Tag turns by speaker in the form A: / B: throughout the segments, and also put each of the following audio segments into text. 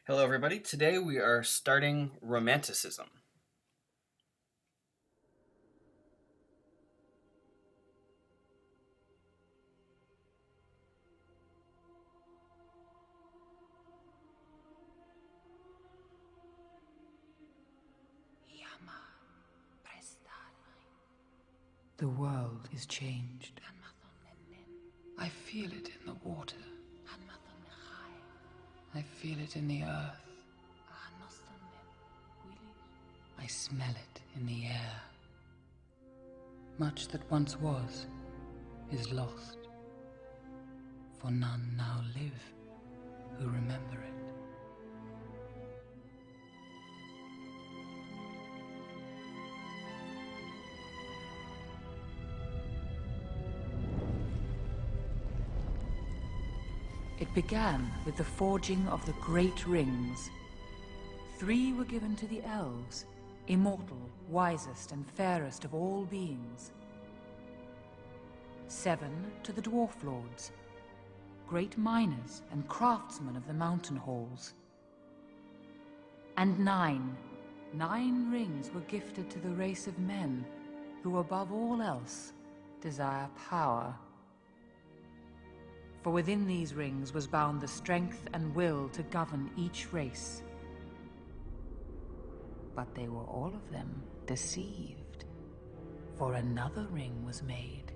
A: Hello, everybody. Today we are starting Romanticism.
B: The world is changed. I feel it in the water. I feel it in the earth. I smell it in the air. Much that once was is lost, for none now live who remember it. It began with the forging of the great rings. 3 were given to the elves, immortal, wisest, and fairest of all beings. 7 to the dwarf lords, great miners and craftsmen of the mountain halls. And 9 rings were gifted to the race of men, who above all else desire power. For within these rings was bound the strength and will to govern each race. But they were all of them deceived, for another ring was made.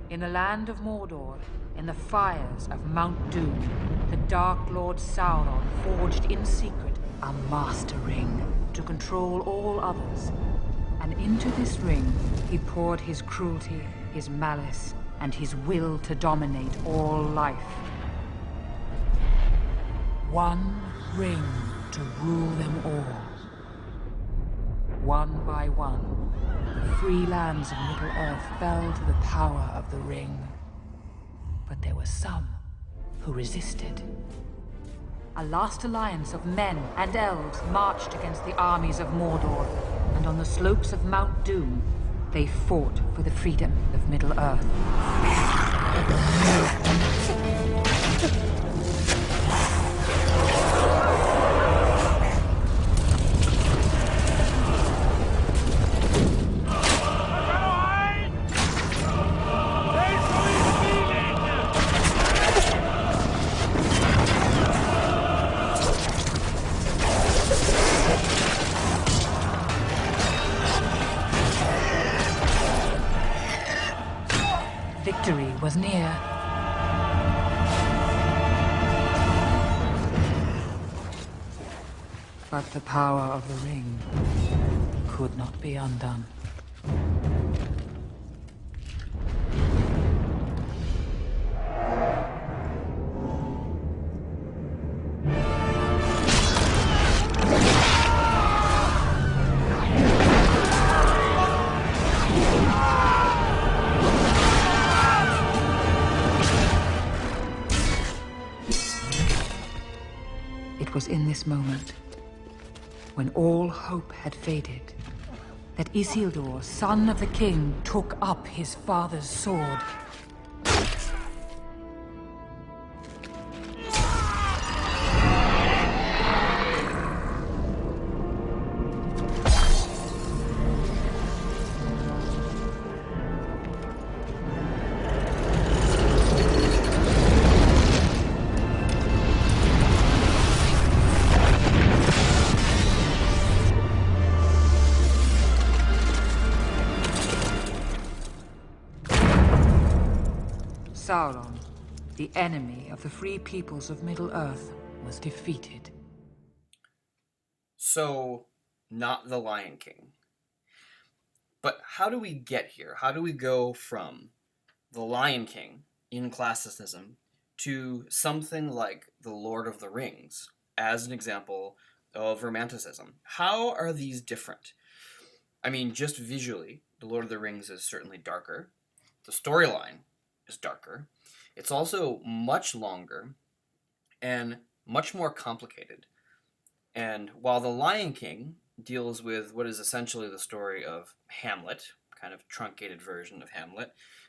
B: In the land of Mordor, in the fires of Mount Doom, the Dark Lord Sauron forged in secret a master ring to control all others. And into this ring he poured his cruelty, his malice, and his will to dominate all life. One ring to rule them all. One by one, the free lands of Middle-earth fell to the power of the ring. But there were some who resisted. A last alliance of men and elves marched against the armies of Mordor, and on the slopes of Mount Doom, they fought for the freedom of Middle-earth. Victory was near. But the power of the ring could not be undone. It was in this moment, when all hope had faded, that Isildur, son of the king, took up his father's sword. Sauron, the enemy of the free peoples of Middle-earth, was defeated.
A: So, not the Lion King. But how do we get here? How do we go from the Lion King in classicism to something like the Lord of the Rings as an example of Romanticism? How are these different? I mean, just visually, the Lord of the Rings is certainly darker. The storyline is darker. It's also much longer and much more complicated. And while The Lion King deals with what is essentially the story of Hamlet, kind of truncated version of Hamlet,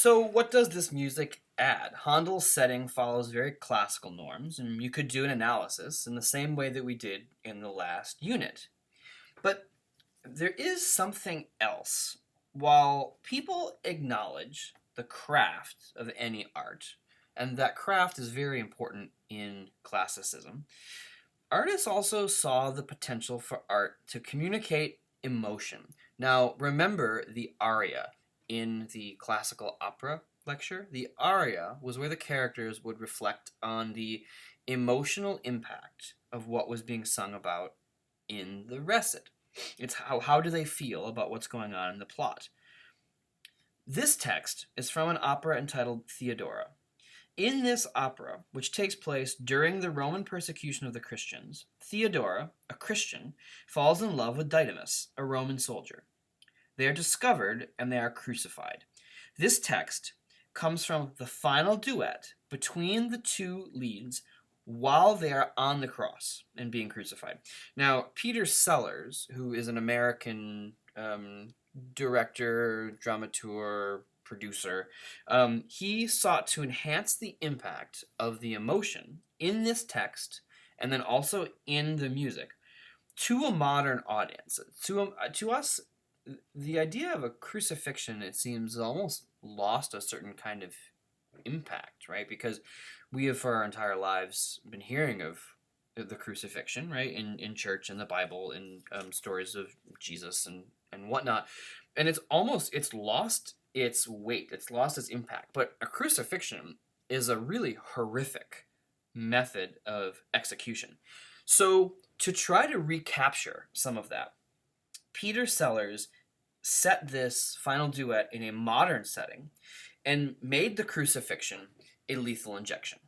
A: So, what does this music add? Handel's setting follows very classical norms, and you could do an analysis in the same way that we did in the last unit. But there is something else. While people acknowledge the craft of any art, and that craft is very important in classicism, artists also saw the potential for art to communicate emotion. Now, remember the aria in the classical opera lecture? The aria was where the characters would reflect on the emotional impact of what was being sung about in the recit. It's how do they feel about what's going on in the plot. This text is from an opera entitled Theodora. In this opera, which takes place during the Roman persecution of the Christians, Theodora, a Christian, falls in love with Didymus, a Roman soldier. They are discovered and they are crucified. This text comes from the final duet between the two leads while they are on the cross and being crucified. Now, Peter Sellers, who is an American director, dramaturg, producer, he sought to enhance the impact of the emotion in this text and then also in the music to a modern audience. To us, the idea of a crucifixion, it seems, almost lost a certain kind of impact, right? Because we have for our entire lives been hearing of the crucifixion, right? In church, in the Bible, in stories of Jesus and whatnot. And it's lost its weight, it's lost its impact. But a crucifixion is a really horrific method of execution. So to try to recapture some of that, Peter Sellers set this final duet in a modern setting and made the crucifixion a lethal injection.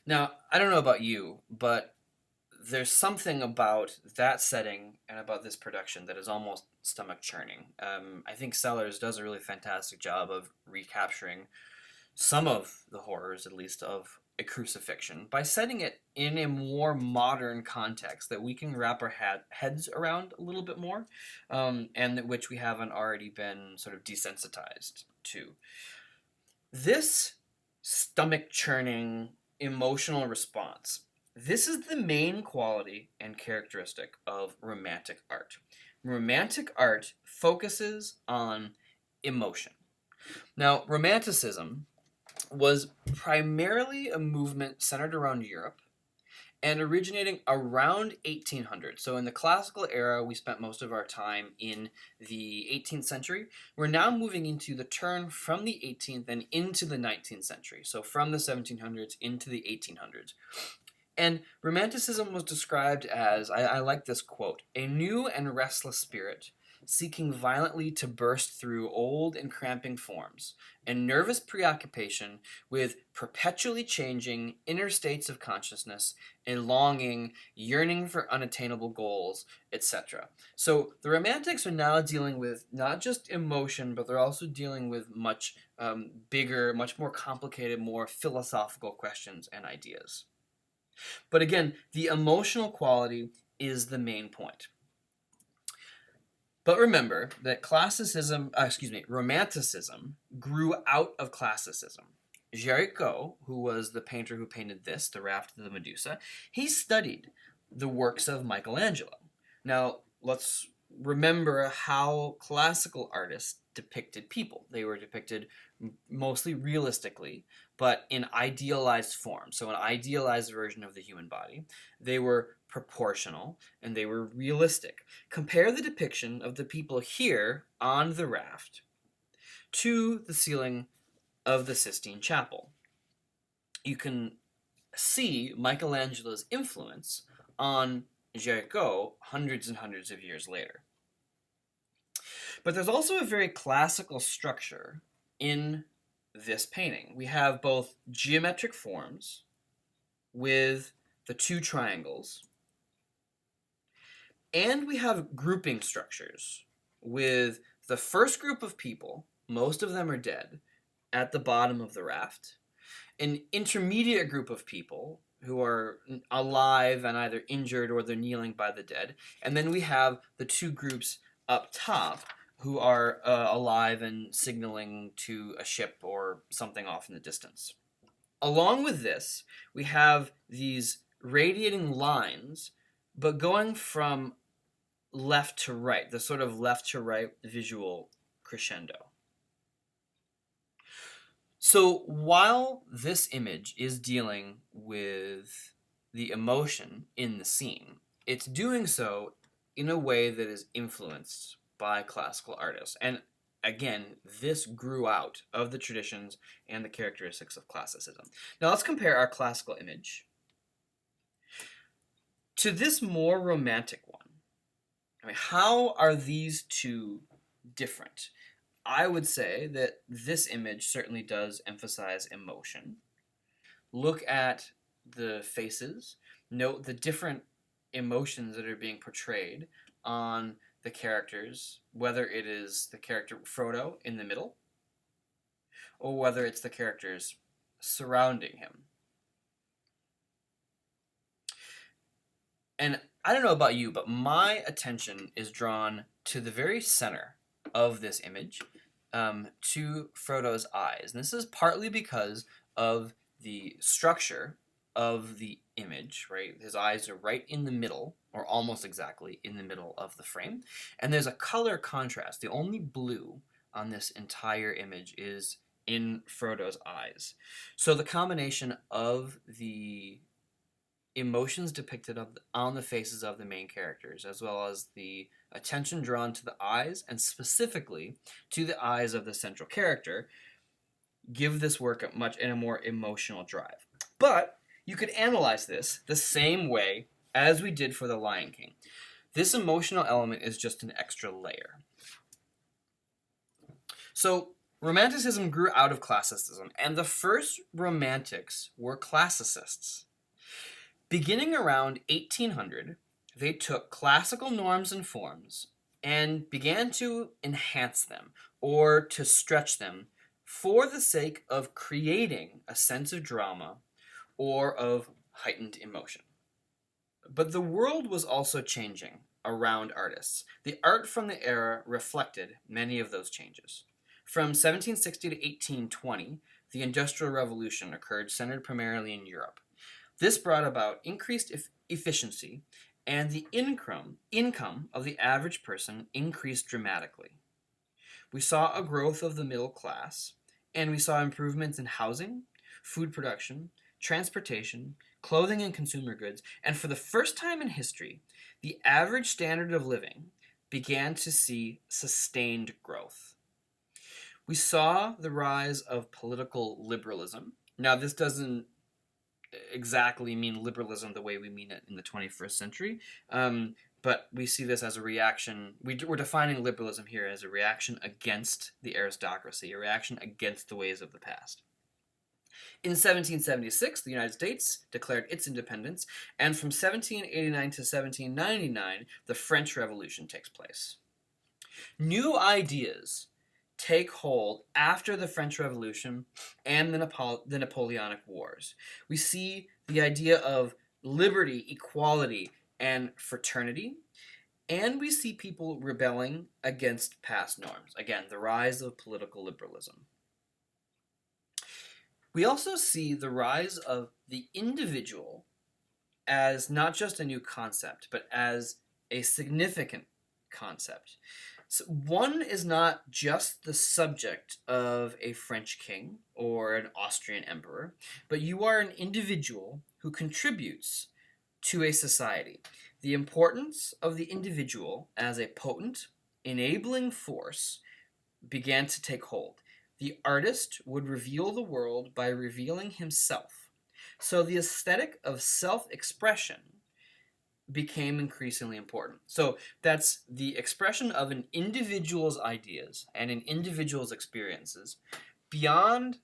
A: Now, I don't know about you, but there's something about that setting and about this production that is almost stomach churning. I think Sellers does a really fantastic job of recapturing some of the horrors, at least, of a crucifixion by setting it in a more modern context that we can wrap our heads around a little bit more, and which we haven't already been sort of desensitized to. This stomach churning emotional response. This is the main quality and characteristic of romantic art. Romantic art focuses on emotion. Now, Romanticism was primarily a movement centered around Europe and originating around 1800. So in the classical era, we spent most of our time in the 18th century. We're now moving into the turn from the 18th and into the 19th century. So from the 1700s into the 1800s. And Romanticism was described as, I like this quote, a new and restless spirit seeking violently to burst through old and cramping forms, and nervous preoccupation with perpetually changing inner states of consciousness, and longing, yearning for unattainable goals, etc. So the Romantics are now dealing with not just emotion, but they're also dealing with much bigger, much more complicated, more philosophical questions and ideas. But again, the emotional quality is the main point. But remember that Romanticism grew out of classicism. Géricault, who was the painter who painted this, the Raft of the Medusa, he studied the works of Michelangelo. Now, let's remember how classical artists depicted people. They were depicted mostly realistically, but in idealized form. So, an idealized version of the human body. They were proportional and they were realistic. Compare the depiction of the people here on the raft to the ceiling of the Sistine Chapel. You can see Michelangelo's influence on Géricault hundreds and hundreds of years later. But there's also a very classical structure in this painting. We have both geometric forms with the two triangles, and we have grouping structures with the first group of people, most of them are dead, at the bottom of the raft, an intermediate group of people who are alive and either injured or they're kneeling by the dead, and then we have the two groups up top who are alive and signaling to a ship or something off in the distance. Along with this, we have these radiating lines, but going from left to right, the sort of left to right visual crescendo. So while this image is dealing with the emotion in the scene, it's doing so in a way that is influenced by classical artists. And again, this grew out of the traditions and the characteristics of classicism. Now let's compare our classical image to this more romantic one. I mean, how are these two different? I would say that this image certainly does emphasize emotion. Look at the faces, note the different emotions that are being portrayed on the characters, whether it is the character Frodo in the middle, or whether it's the characters surrounding him. And I don't know about you, but my attention is drawn to the very center of this image, to Frodo's eyes. And this is partly because of the structure of the image, right? His eyes are right in the middle, or almost exactly in the middle of the frame. And there's a color contrast. The only blue on this entire image is in Frodo's eyes. So the combination of the emotions depicted on the faces of the main characters, as well as the attention drawn to the eyes, and specifically to the eyes of the central character, give this work a more emotional drive. But you could analyze this the same way as we did for The Lion King. This emotional element is just an extra layer. So Romanticism grew out of classicism, and the first romantics were classicists. Beginning around 1800, they took classical norms and forms and began to enhance them or to stretch them for the sake of creating a sense of drama or of heightened emotion. But the world was also changing around artists. The art from the era reflected many of those changes. From 1760 to 1820, the Industrial Revolution occurred, centered primarily in Europe. This brought about increased efficiency, and the income of the average person increased dramatically. We saw a growth of the middle class, and we saw improvements in housing, food production, transportation, clothing and consumer goods, and for the first time in history, the average standard of living began to see sustained growth. We saw the rise of political liberalism. Now, this doesn't exactly mean liberalism the way we mean it in the 21st century, but we see this as a reaction. We're defining liberalism here as a reaction against the aristocracy, a reaction against the ways of the past. In 1776, the United States declared its independence, and from 1789 to 1799, the French Revolution takes place. New ideas take hold after the French Revolution and the Napoleonic Wars. We see the idea of liberty, equality, and fraternity, and we see people rebelling against past norms. Again, the rise of political liberalism. We also see the rise of the individual as not just a new concept, but as a significant concept. So one is not just the subject of a French king or an Austrian emperor, but you are an individual who contributes to a society. The importance of the individual as a potent, enabling force began to take hold. The artist would reveal the world by revealing himself. So the aesthetic of self-expression became increasingly important. So that's the expression of an individual's ideas and an individual's experiences beyond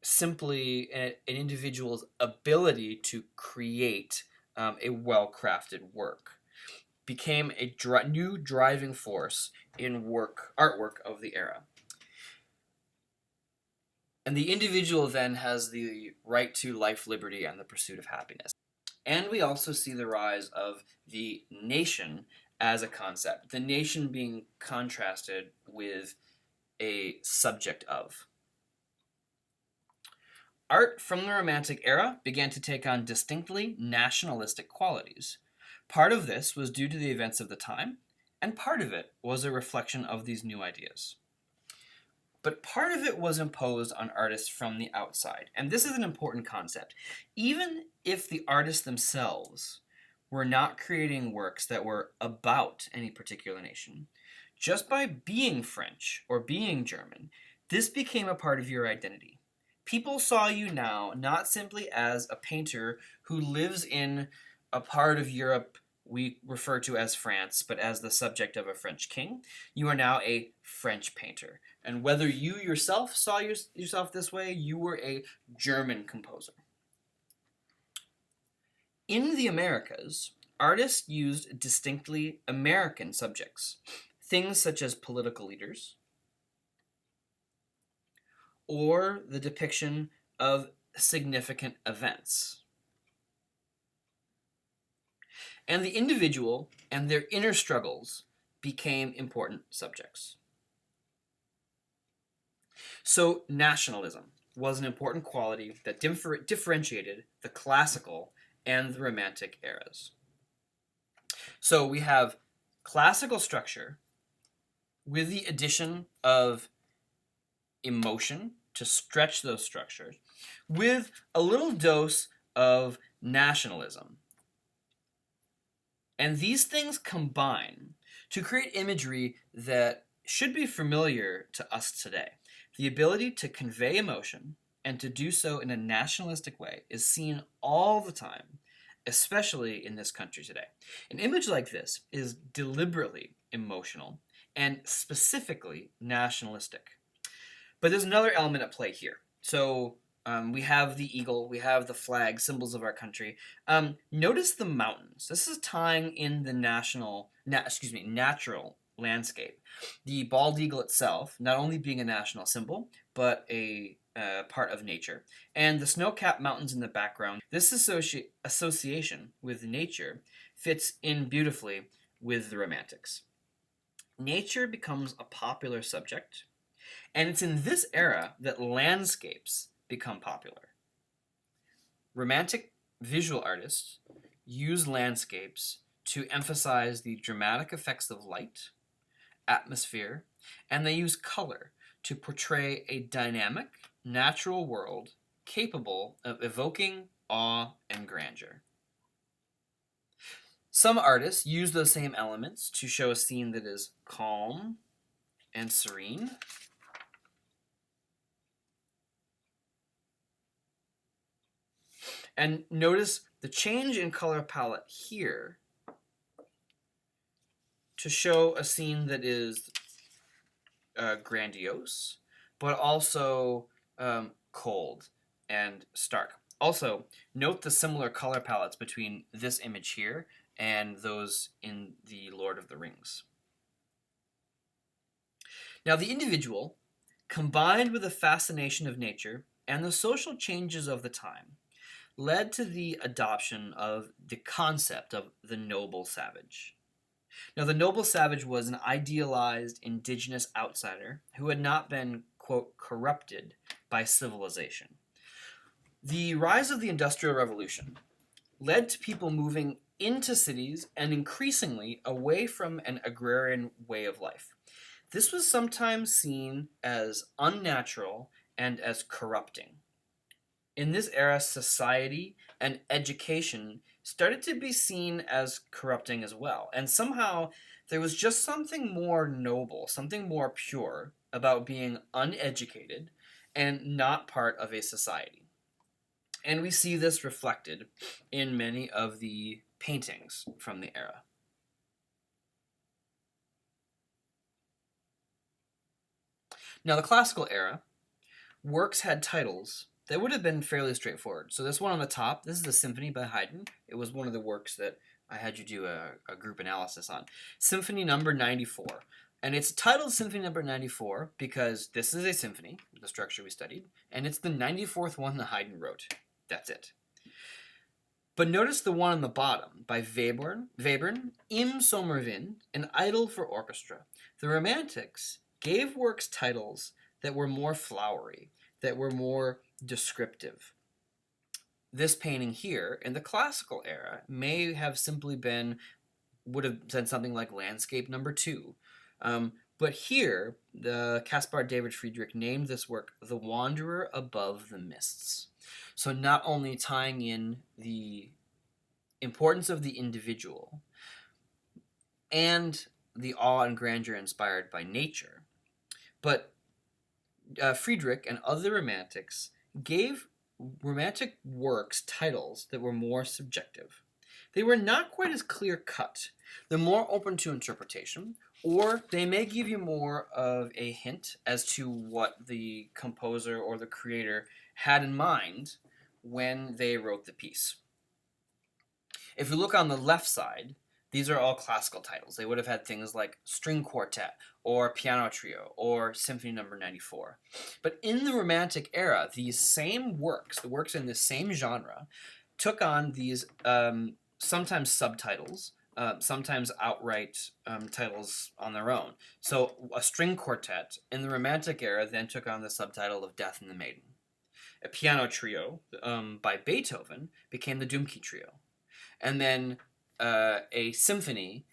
A: simply an individual's ability to create a well-crafted work. Became a new driving force in artwork of the era. And the individual then has the right to life, liberty, and the pursuit of happiness. And we also see the rise of the nation as a concept, the nation being contrasted with a subject of. Art from the Romantic era began to take on distinctly nationalistic qualities. Part of this was due to the events of the time, and part of it was a reflection of these new ideas. But part of it was imposed on artists from the outside. And this is an important concept. Even if the artists themselves were not creating works that were about any particular nation, just by being French or being German, this became a part of your identity. People saw you now not simply as a painter who lives in a part of Europe we refer to as France, but as the subject of a French king. You are now a French painter. And whether you yourself saw yourself this way, you were a German composer. In the Americas, artists used distinctly American subjects, things such as political leaders, or the depiction of significant events. And the individual and their inner struggles became important subjects. So nationalism was an important quality that differentiated the classical and the Romantic eras. So we have classical structure with the addition of emotion to stretch those structures, with a little dose of nationalism. And these things combine to create imagery that should be familiar to us today. The ability to convey emotion and to do so in a nationalistic way is seen all the time, especially in this country today. An image like this is deliberately emotional and specifically nationalistic. But there's another element at play here. So we have the eagle, we have the flag, symbols of our country. Notice the mountains. This is tying in the natural landscape. The bald eagle itself, not only being a national symbol, but a part of nature. And the snow-capped mountains in the background, this association with nature fits in beautifully with the Romantics. Nature becomes a popular subject, and it's in this era that landscapes become popular. Romantic visual artists use landscapes to emphasize the dramatic effects of light, atmosphere, and they use color to portray a dynamic, natural world capable of evoking awe and grandeur. Some artists use those same elements to show a scene that is calm and serene. And notice the change in color palette here to show a scene that is grandiose, but also cold and stark. Also, note the similar color palettes between this image here and those in the Lord of the Rings. Now, the individual, combined with the fascination of nature and the social changes of the time, led to the adoption of the concept of the noble savage. Now, the noble savage was an idealized indigenous outsider who had not been, quote, corrupted by civilization. The rise of the Industrial Revolution led to people moving into cities and increasingly away from an agrarian way of life. This was sometimes seen as unnatural and as corrupting. In this era, society and education started to be seen as corrupting as well. And somehow there was just something more noble, something more pure about being uneducated and not part of a society. And we see this reflected in many of the paintings from the era. Now, the classical era, works had titles that would have been fairly straightforward. So this one on the top, this is a symphony by Haydn. It was one of the works that I had you do a group analysis on. Symphony number 94. And it's titled Symphony number 94 because this is a symphony, the structure we studied, and it's the 94th one that Haydn wrote. That's it. But notice the one on the bottom by Webern, Im Sommerwind, an idyll for orchestra. The Romantics gave works titles that were more flowery, that were more descriptive. This painting here in the classical era may have simply been, would have said something like landscape number 2. But here, the Caspar David Friedrich named this work The Wanderer Above the Mists. So not only tying in the importance of the individual and the awe and grandeur inspired by nature, but Friedrich and other Romantics gave Romantic works titles that were more subjective. They were not quite as clear-cut. They're more open to interpretation, or they may give you more of a hint as to what the composer or the creator had in mind when they wrote the piece. If you look on the left side, these are all classical titles. They would have had things like String Quartet, or Piano Trio, or Symphony Number 94. But in the Romantic era, these same works, the works in the same genre, took on these sometimes subtitles, sometimes outright titles on their own. So a string quartet in the Romantic era then took on the subtitle of Death and the Maiden. A piano trio by Beethoven became the Doomkey Trio. And then a symphony,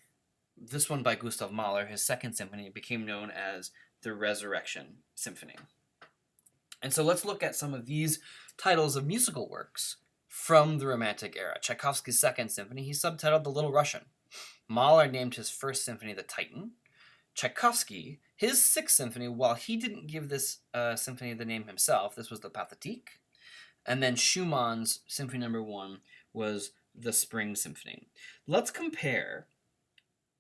A: this one by Gustav Mahler, his second symphony, became known as the Resurrection Symphony. And so let's look at some of these titles of musical works from the Romantic era. Tchaikovsky's second symphony, he subtitled The Little Russian. Mahler named his first symphony The Titan. Tchaikovsky, his sixth symphony, while he didn't give this symphony the name himself, this was the Pathétique. And then Schumann's Symphony Number 1 was the Spring Symphony. Let's compare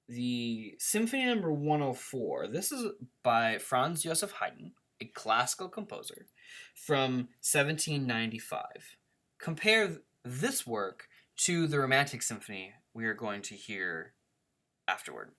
A: the Symphony Number 104. This is by Franz Joseph Haydn a classical composer from 1795. Compare this work to the Romantic Symphony we are going to hear afterward.